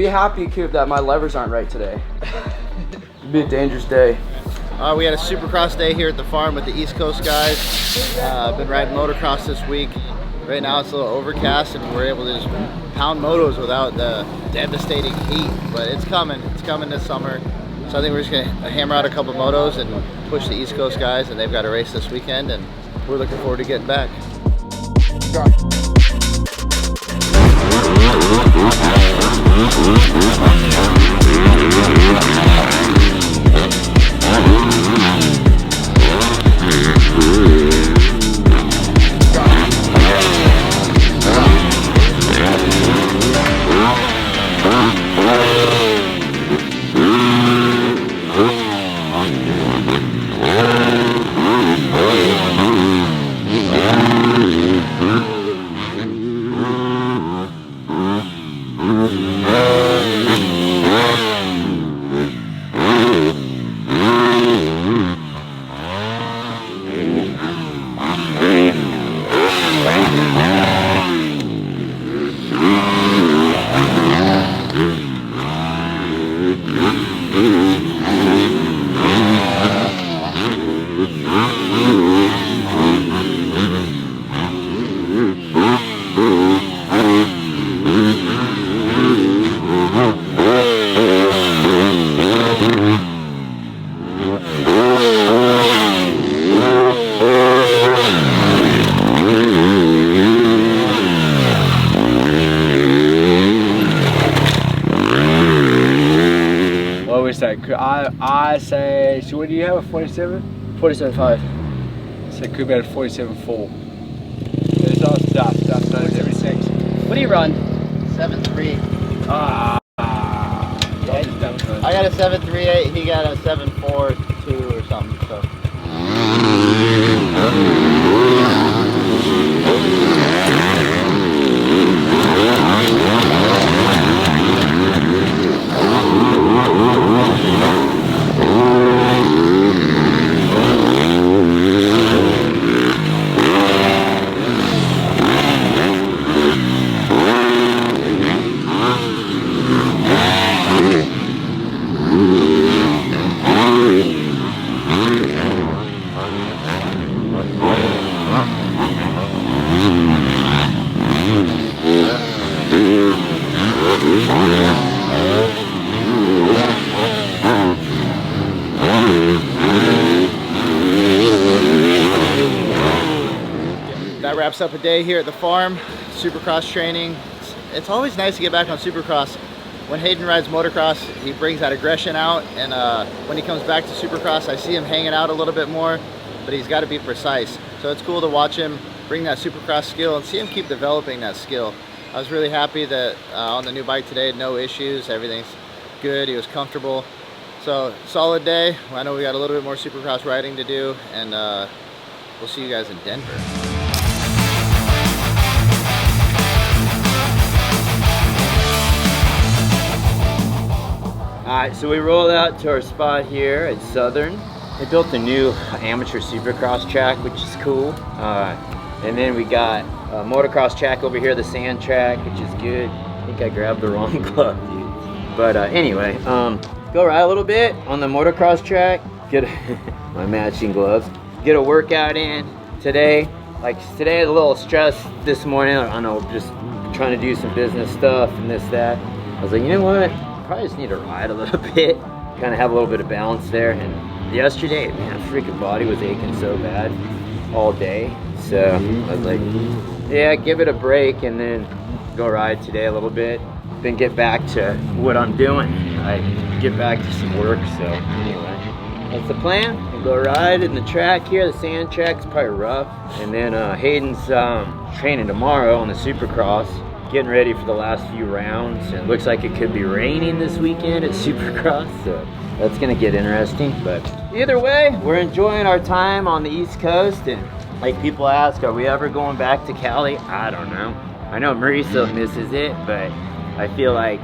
be happy, Coop, that my levers aren't right today. It'd be a dangerous day. We had a supercross day here at the farm with the East Coast guys. I've been riding motocross this week. Right now it's a little overcast and we're able to just pound motos without the devastating heat, but it's coming this summer. So I think we're just gonna hammer out a couple motos and push the East Coast guys, and they've got a race this weekend and we're looking forward to getting back. I say, so what do you have, a 47? 47.5. So Coop had a 47.4. It's all stuff, 76. What do you run? 7.3. Okay. I got a 7.38, he got a 7.42 or something, so. That wraps up a day here at the farm. Supercross training. It's always nice to get back on Supercross. When Haiden rides motocross, he brings that aggression out, and when he comes back to Supercross, I see him hanging out a little bit more, but he's got to be precise. So it's cool to watch him bring that Supercross skill and see him keep developing that skill. I was really happy that on the new bike today, no issues, everything's good, he was comfortable. So solid day. I know we got a little bit more Supercross riding to do, and we'll see you guys in Denver. Alright, so we rolled out to our spot here at Southern. They built a new amateur supercross track, which is cool. And then we got a motocross track over here, the sand track, which is good. I think I grabbed the wrong glove, dude. But anyway, go ride a little bit on the motocross track, get my matching gloves, get a workout in today. Like today, a little stress this morning. I don't know, just trying to do some business stuff and this, that. I was like, you know what? Probably just need to ride a little bit, kind of have a little bit of balance there. And yesterday, man, freaking body was aching so bad all day. So I was like, yeah, give it a break and then go ride today a little bit, then get back to what I'm doing. I get back to some work. So anyway, that's the plan. We'll go ride in the track here. The sand track's probably rough. And then Hayden's training tomorrow on the supercross, getting ready for the last few rounds. And it looks like it could be raining this weekend at Supercross, so that's gonna get interesting. But either way, we're enjoying our time on the East Coast. And like people ask, are we ever going back to Cali? I don't know. I know Marisa misses it, but I feel like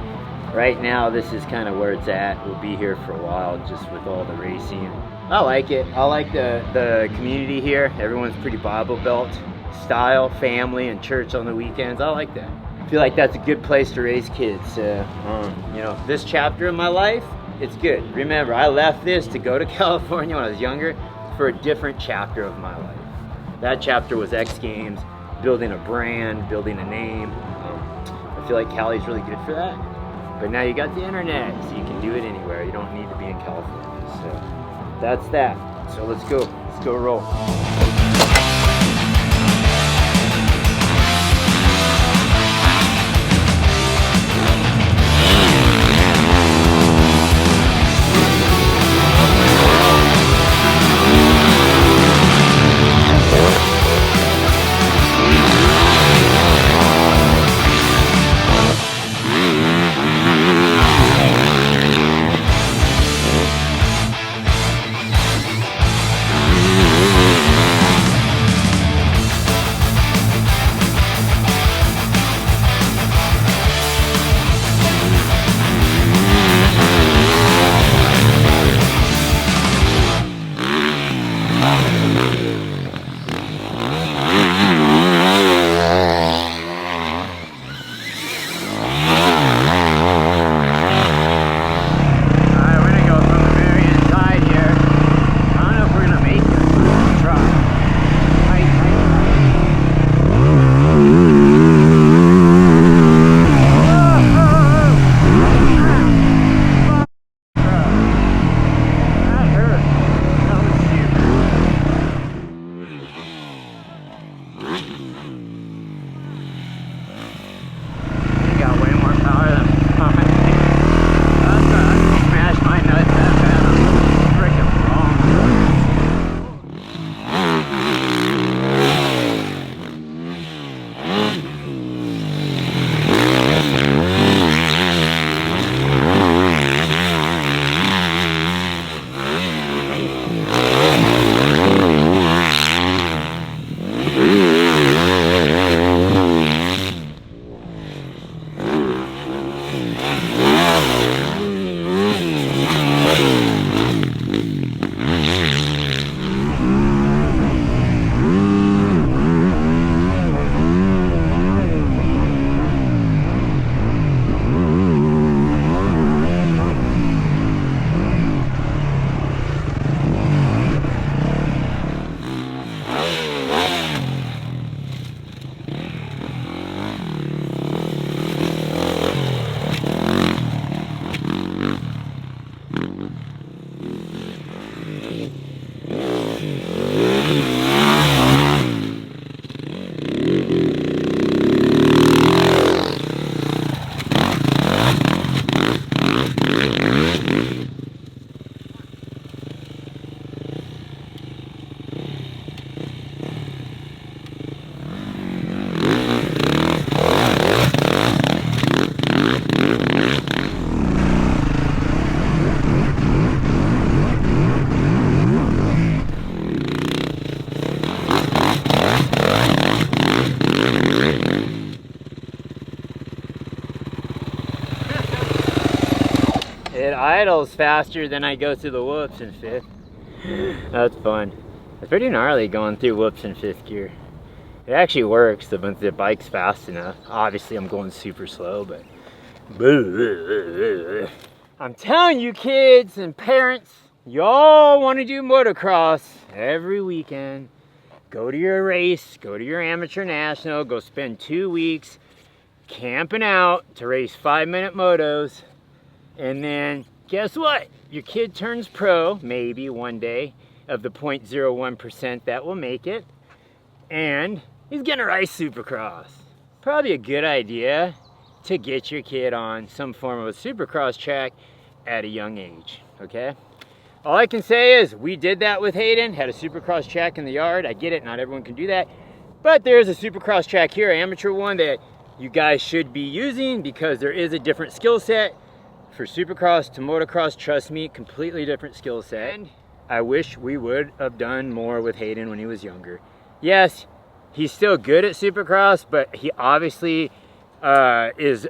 right now this is kind of where it's at. We'll be here for a while just with all the racing. I like it. I like the community here. Everyone's pretty Bible Belt style, family and church on the weekends. I like that. I feel like that's a good place to raise kids. You know, this chapter of my life, it's good. Remember, I left this to go to California when I was younger for a different chapter of my life. That chapter was X Games, building a brand, building a name. I feel like Cali's really good for that. But now you got the internet, so you can do it anywhere. You don't need to be in California. So that's that. So let's go roll. It idles faster than I go through the whoops in fifth. That's fun. It's pretty gnarly going through whoops in fifth gear. It actually works when the bike's fast enough. Obviously I'm going super slow, but I'm telling you kids and parents, y'all want to do motocross every weekend. Go to your race, go to your amateur national, go spend 2 weeks camping out to race 5-minute motos. And then guess what? Your kid turns pro, maybe one day, of the 0.01% that will make it. And he's gonna race supercross. Probably a good idea to get your kid on some form of a supercross track at a young age, okay? All I can say is we did that with Haiden, had a supercross track in the yard. I get it, not everyone can do that. But there's a supercross track here, amateur one, that you guys should be using because there is a different skill set. For supercross to motocross, trust me, completely different skill set. And I wish we would have done more with Haiden when he was younger. Yes, he's still good at supercross, but he obviously is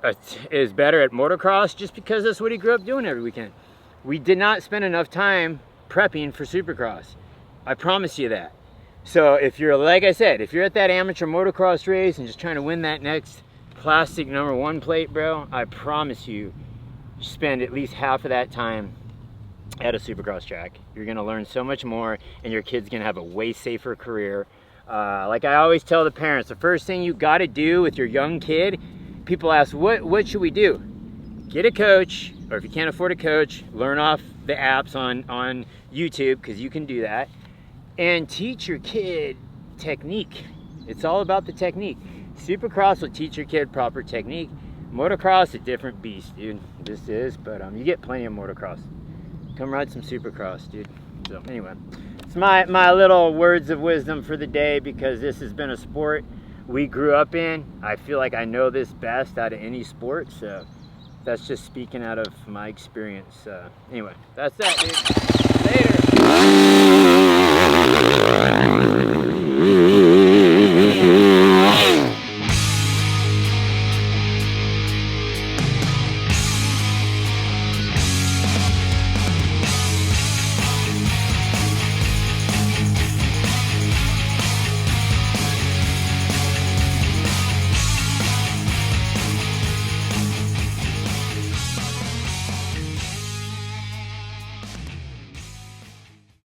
better at motocross just because that's what he grew up doing every weekend. We did not spend enough time prepping for supercross. I promise you that. So if you're, like I said, if you're at that amateur motocross race and just trying to win that next plastic #1 plate, bro, I promise you, spend at least half of that time at a supercross track. You're gonna learn so much more, and your kid's gonna have a way safer career. Like I always tell the parents, the first thing you gotta do with your young kid, people ask, what should we do? Get a coach, or if you can't afford a coach, learn off the apps on YouTube, because you can do that, and teach your kid technique. It's all about the technique. Supercross will teach your kid proper technique. Motocross, a different beast, dude. This is, but you get plenty of motocross. Come ride some supercross, dude. So anyway, it's my little words of wisdom for the day, because this has been a sport we grew up in. I feel like I know this best out of any sport, so that's just speaking out of my experience. Anyway, that's that, dude.